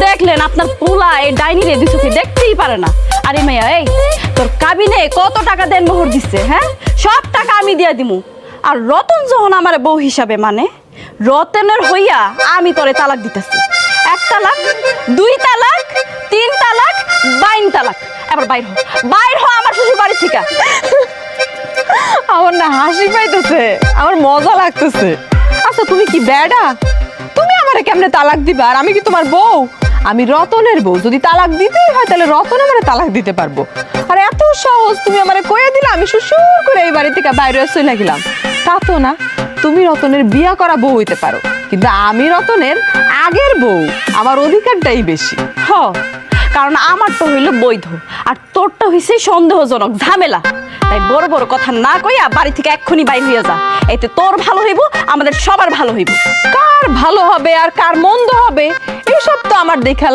দেখলেন আপনার পোলা এই ডাইনি রে দুই চোখে দেখতেই পারে না। আরে মাইয়া এই তোর কাবিনে কত টাকা দেন মোহর দিচ্ছে, হ্যাঁ সব টাকা আমি দিয়ে দিমু। আর রতন যখন আমার বউ হিসাবে মানে রতনের হইয়া আমি তোরে তালাক দিতেছি। 1 তালাক, 2 তালাক, 3 তালাক, 22 তালাক। এবার বাইর হ, বাইর হ আমার শ্বশুর বাড়ি থেকে। আমার না হাসি পাইতেছে, আমার মজা লাগতেছে। আচ্ছা তুমি কি বেডা? তুমি আমারে কেমনে তালাক দিবা? আর আমি কি তোমার বউ? আমি রতনের বউ, যদি তালাক দিতেই হয় তাহলে রতন আমারে তালাক দিতে পারবো। আর এত সহজ তুমি আমারে কইয়া দিলা, আমি সুসুর করে এই বাড়ি থেকে বাইরে চলে গেলাম। তা তো না, তুমি রতনের বিয়া করা বউ হইতে পারো, কিন্তু আমি রতনের আগের বউ, আমার অধিকারটাই বেশি। হ, কারণ আমারটা হইল বৈধ আর তোরটা হইছে সন্দেহজনক ঝামেলা। তাই বড় বড় কথা না কইয়া বাড়ি থেকে এক্ষুনি বাইর হইয়া যা। এতে তোর ভালো হইব, আমাদের সবার ভালো হইব। কার ভালো হবে আর কার মন্দ হবে এসব তো আমার দেখা